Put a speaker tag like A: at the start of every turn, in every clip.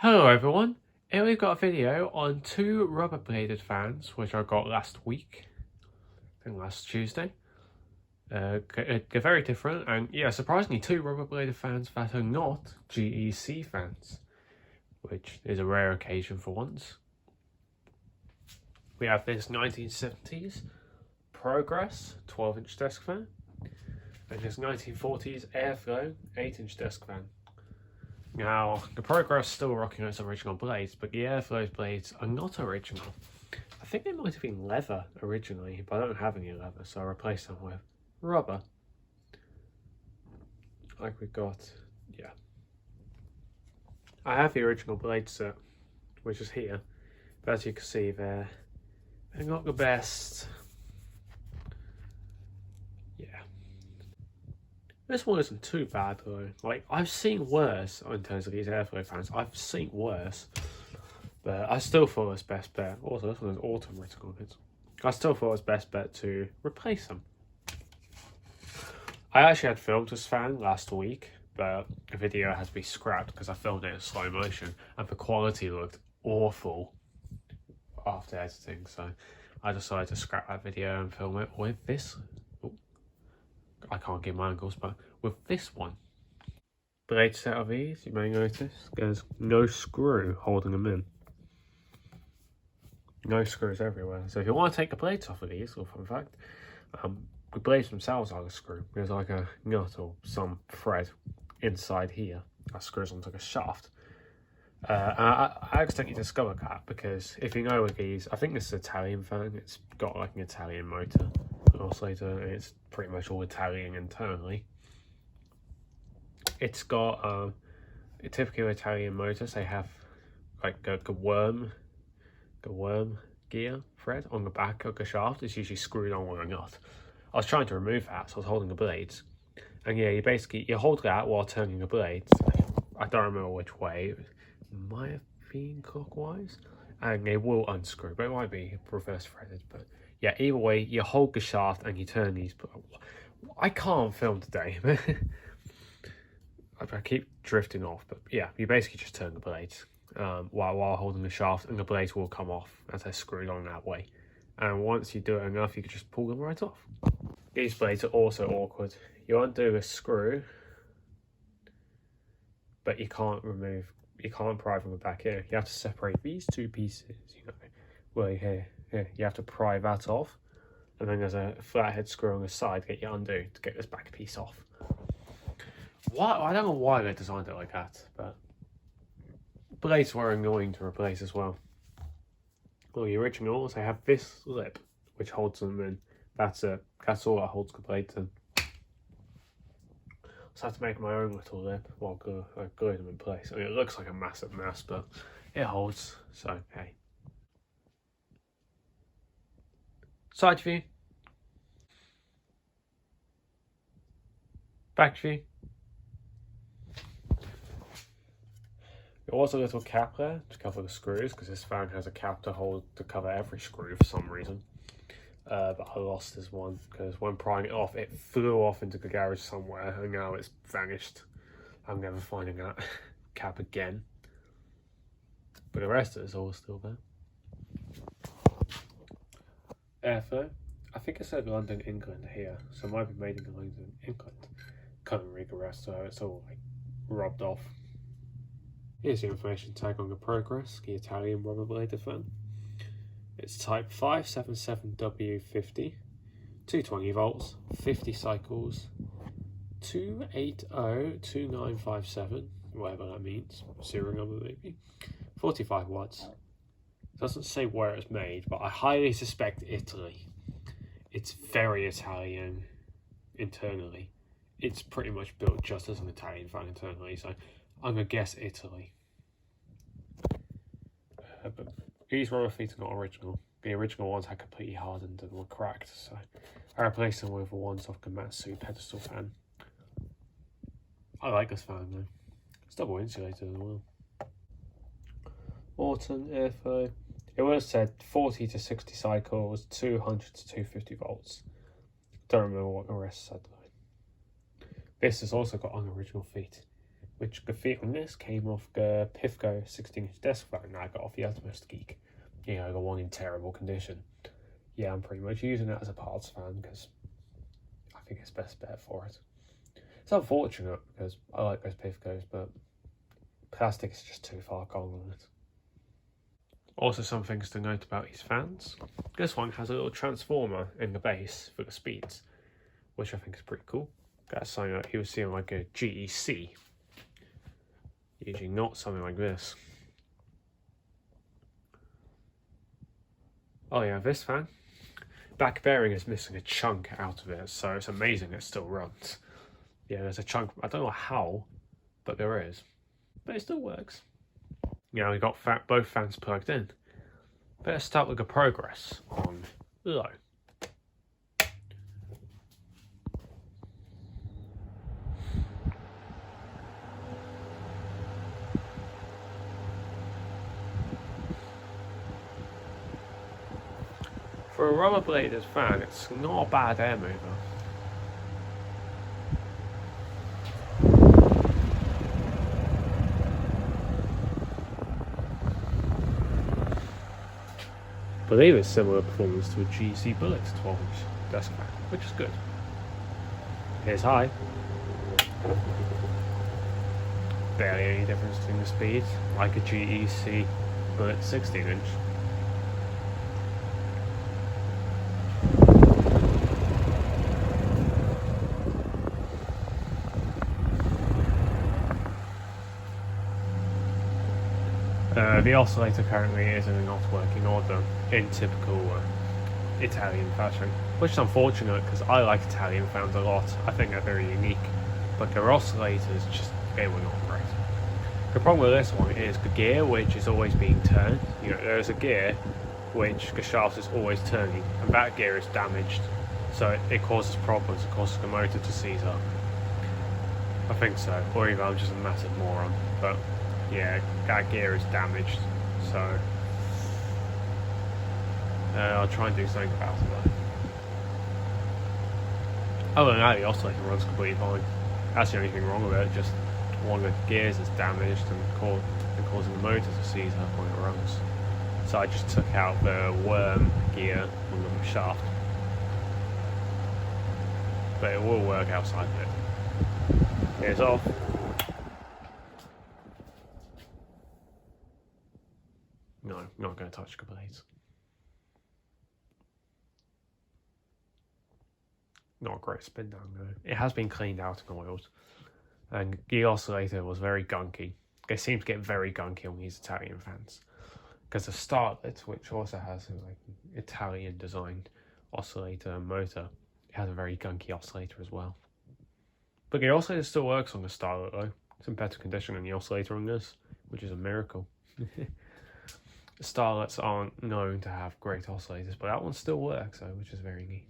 A: Hello everyone, here we've got a video on two rubber bladed fans which I got last week, I think last Tuesday. They're very different, and yeah, surprisingly two rubber bladed fans that are not GEC fans, which is a rare occasion for once. We have this 1970s Progress 12-inch desk fan and this 1940s Airflow 8-inch desk fan. Now, the Progress is still rocking its original blades, but the Airflow's blades are not original. I think they might have been leather originally, but I don't have any leather, so I replaced them with rubber. Like we've got, yeah. I have the original blade set, which is here, but as you can see, they're not the best. This one isn't too bad though. Like, I've seen worse in terms of these Airflow fans. I've seen worse, but I still thought it was best bet. Also, this one has autumn written on it. I still thought it was best bet to replace them. I actually had filmed this fan last week, but the video had to be scrapped because I filmed it in slow motion and the quality looked awful after editing. So I decided to scrap that video and film it with this. I can't give my angles, but with this one. Blade set of these, you may notice, there's no screw holding them in. No screws everywhere. So if you want to take the blades off of these, or fun fact, the blades themselves are the screw. There's like a nut or some thread inside here that screws onto the shaft. I accidentally discovered that because if you know with these, I think this is an Italian fan, it's got like an Italian motor. Oscillator, and it's pretty much all Italian internally. It's got a typical Italian motors. They have like a worm gear thread on the back of the shaft. It's usually screwed on with a nut. I was trying to remove that, so I was holding the blades, and yeah, you hold that while turning the blades. I don't remember which way. It might have been clockwise, and they will unscrew, but it might be reverse threaded. But yeah, either way, you hold the shaft and you turn these. I can't film today. I keep drifting off, but yeah, you basically just turn the blades while holding the shaft, and the blades will come off as they're screwed on that way. And once you do it enough, you can just pull them right off. These blades are also awkward. You undo a screw, but you can't pry from the back here. You have to separate these two pieces, you know, well, here, you have to pry that off, and then there's a flathead screw on the side that you undo to get this back piece off. I don't know why they designed it like that, but blades were annoying to replace as well. Well, the originals, they have this lip which holds them in. That's it. That's all that holds the blades in. So I have to make my own little lip while gluing them in place. I mean, it looks like a massive mess, but it holds, so hey. Side view. Back view. There was a little cap there to cover the screws, because this fan has a cap to cover every screw for some reason. But I lost this one because when prying it off, it flew off into the garage somewhere, and now it's vanished. I'm never finding that cap again. But the rest of it is all still there. Airflow. I think it said London, England here, so it might be made in London, England. Can't read the rest, so it's all like rubbed off. Here's the information tag on the Progress, the Italian rubber bladed fan. It's type 577W50, 220 volts, 50 cycles, 2802957, whatever that means, serial number maybe, 45 watts. It doesn't say where it's made, but I highly suspect Italy. It's very Italian internally. It's pretty much built just as an Italian fan internally, so I'm gonna guess Italy. But these rubber feet are not original. The original ones had completely hardened and were cracked, so I replaced them with the ones off the Komatsu pedestal fan. I like this fan though. It's double insulated as well. Autumn Airflow. It would have said 40 to 60 cycles, 200 to 250 volts. Don't remember what the rest said though. This has also got unoriginal feet. which the feet on this came off the Pifco 16-inch desk fan that I got off the Utmost Geek. You know, the one in terrible condition. Yeah, I'm pretty much using that as a parts fan because I think it's best bet for it. It's unfortunate because I like those Pifcos, but plastic is just too far gone on it. Also, some things to note about these fans. This one has a little transformer in the base for the speeds, which I think is pretty cool. That's something that you would see on like a GEC. Usually not something like this. Oh yeah, this fan. Back bearing is missing a chunk out of it, so it's amazing it still runs. Yeah, there's a chunk, I don't know how, but there is. But it still works. Now we've got both fans plugged in. Better start with the progress on low. For a rubber bladed fan, it's not a bad air mover. I believe it's similar performance to a GC Bullex 12-inch desk fan, which is good. Here's high. Barely any difference between the speeds, like a GEC Bullex 16-inch. The oscillator currently is in a not working order in typical Italian fashion, which is unfortunate because I like Italian fans a lot. I think they're very unique, but their oscillators they were not great. The problem with this one is the gear, which is always being turned. You know, there's a gear which the shaft is always turning, and that gear is damaged, so it causes problems. It causes the motor to seize up. I think so, or either I'm just a massive moron, but yeah, that gear is damaged, so I'll try and do something about it though. Other than that, the oscillator runs completely fine. That's the only thing wrong with it, just one of the gears is damaged and causing the motor to seize up when it runs. So I just took out the worm gear on the shaft. But it will work outside of it. Here's off. No, I'm not going to touch the blades. Not a great spin down though. It has been cleaned out and oiled. And the oscillator was very gunky. They seem to get very gunky on these Italian fans. Because the Starlet, which also has a like Italian designed oscillator and motor, it has a very gunky oscillator as well. But the oscillator still works on the Starlet though. It's in better condition than the oscillator on this, which is a miracle. Starlets aren't known to have great oscillators, but that one still works though, which is very neat.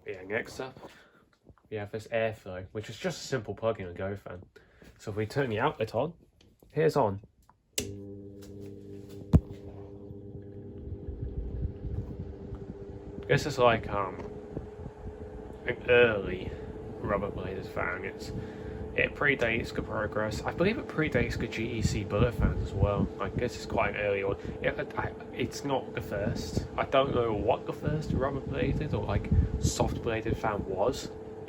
A: Yeah, next up, we have this airflow, which is just a simple plug-in and go fan. So if we turn the outlet on, here's on. This is like an early rubber bladed fan. It predates the Progress. I believe it predates the GEC bullet fans as well. Like this is quite an early one. It's not the first. I don't know what the first rubber bladed or like soft bladed fan was.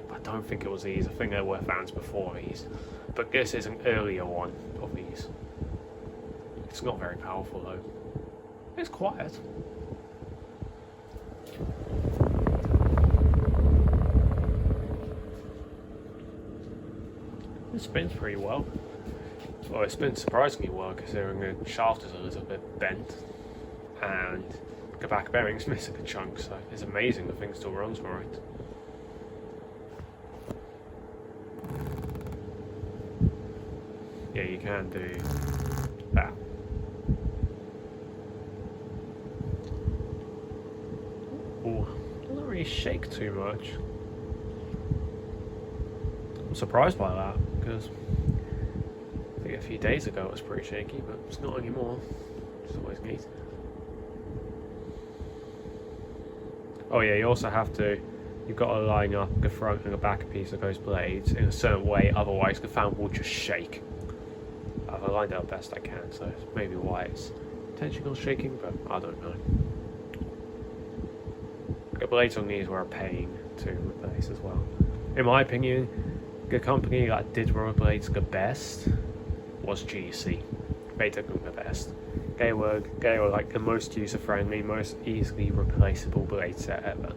A: I don't think it was these. I think there were fans before these. But this is an earlier one of these. It's not very powerful though. It's quiet. It spins pretty well. Well, it spins surprisingly well considering the shaft is a little bit bent and the back bearing's missing a chunk, so it's amazing the thing still runs alright. Yeah, you can do that. Ooh, doesn't really shake too much. I'm surprised by that because I think a few days ago it was pretty shaky, but it's not anymore. It's always neat. Oh yeah, you also have to you've got to line up the front and the back piece of those blades in a certain way, otherwise the fan will just shake. I lined it up best I can, so maybe why it's intentional shaking, but I don't know. The blades on these were a pain to replace as well. In my opinion, the company that did rubber blades the best was GEC. They did them the best. They were like the most user-friendly, most easily replaceable blade set ever.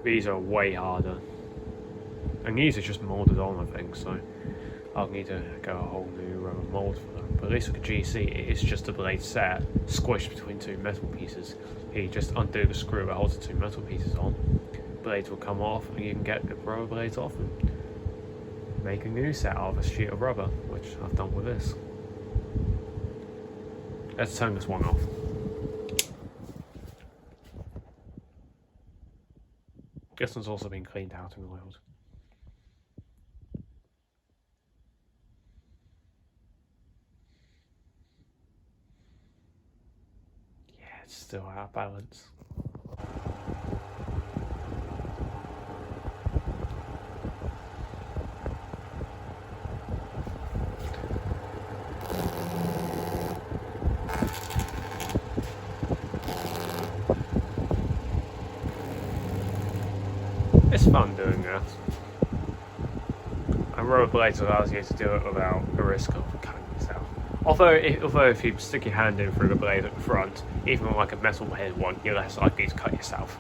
A: These are way harder. And these are just moulded on, I think, so I'll need to go a whole new rubber mould for them. But at least with the GEC, it is just a blade set squished between two metal pieces. You just undo the screw that holds the two metal pieces on. Blades will come off, and you can get the rubber blades off and make a new set out of a sheet of rubber, which I've done with this. Let's turn this one off. This one's also been cleaned out and oiled. Yeah, it's still out of balance. It's fun doing that. And rubber blades allows you to do it without the risk of cutting yourself. Although if you stick your hand in through the blade at the front, even like a metal head one, you're less likely to cut yourself.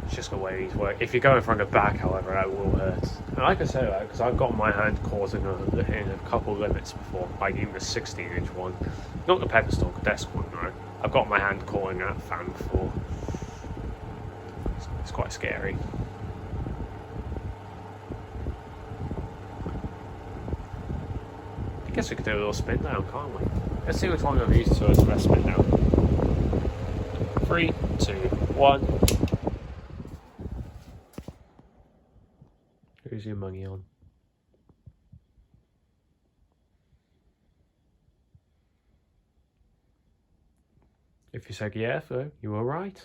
A: It's just the way these work. If you go in front of the back, however, that will hurt. And I can say that because I've got my hand caught in a couple limits before, like even the 16-inch one. Not the pedestal, the desk one, no. I've got my hand caught in that fan before. It's quite scary. I guess we could do a little spin down, can't we? Let's see which one of these two is the best spin down. 3, 2, 1. Who's your money on? If you said yeah, though, you were right.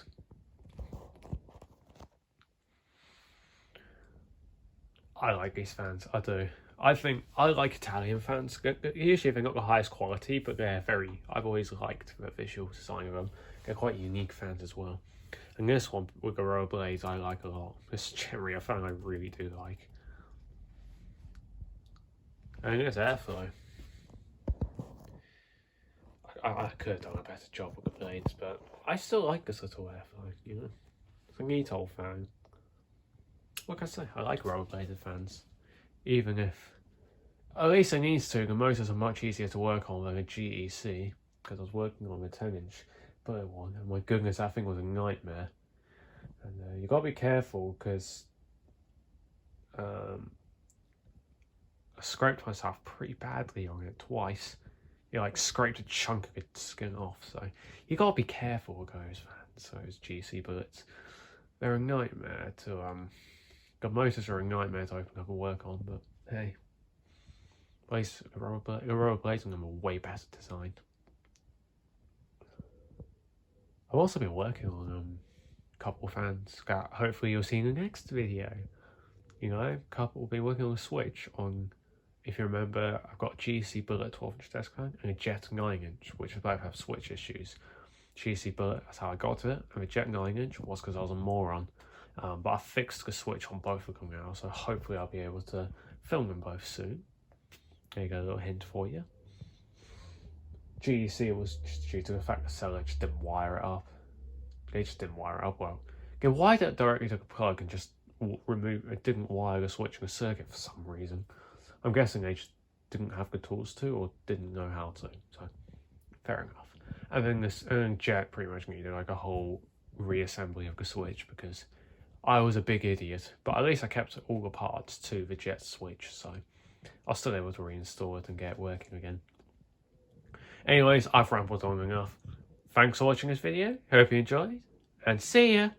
A: I like these fans, I do. I think I like Italian fans. Usually they're not the highest quality, but I've always liked the visual design of them. They're quite unique fans as well. And this one with the rubber blades I like a lot. This generally a fan I really do like. And it's airflow. I could have done a better job with the blades, but I still like this little airflow, you know. It's a neat old fan. What can I say? I like rubber bladed fans. Even if, at least it needs to, the motors are much easier to work on than a GEC, because I was working on a 10-inch bullet one, and my goodness, that thing was a nightmare. And you got to be careful, because I scraped myself pretty badly on it twice. You like scraped a chunk of its skin off, so you got to be careful with those fans, those GEC bullets. They're a nightmare to the motors are a nightmare to open up and work on, but hey, at least the rubber blades on them are way better designed. I've also been working on a couple fans that hopefully you'll see in the next video. You know, will be working on a switch on, if you remember, I've got a GEC Bullet 12-inch desk fan and a Jet 9-inch, which both have switch issues. GEC Bullet, that's how I got to it, and the Jet 9-inch was because I was a moron. But I fixed the switch on both of them now, so hopefully I'll be able to film them both soon. There you go, a little hint for you. GEC was just due to the fact the seller just didn't wire it up. They just didn't wire it up well. They wired it directly to the plug and just didn't wire the switch in the circuit for some reason. I'm guessing they just didn't have the tools to, or didn't know how to, so fair enough. And then Jet pretty much needed like a whole reassembly of the switch because I was a big idiot, but at least I kept all the parts to the Jet switch, so I was still able to reinstall it and get it working again. Anyways, I've rambled on enough. Thanks for watching this video, hope you enjoyed, and see ya!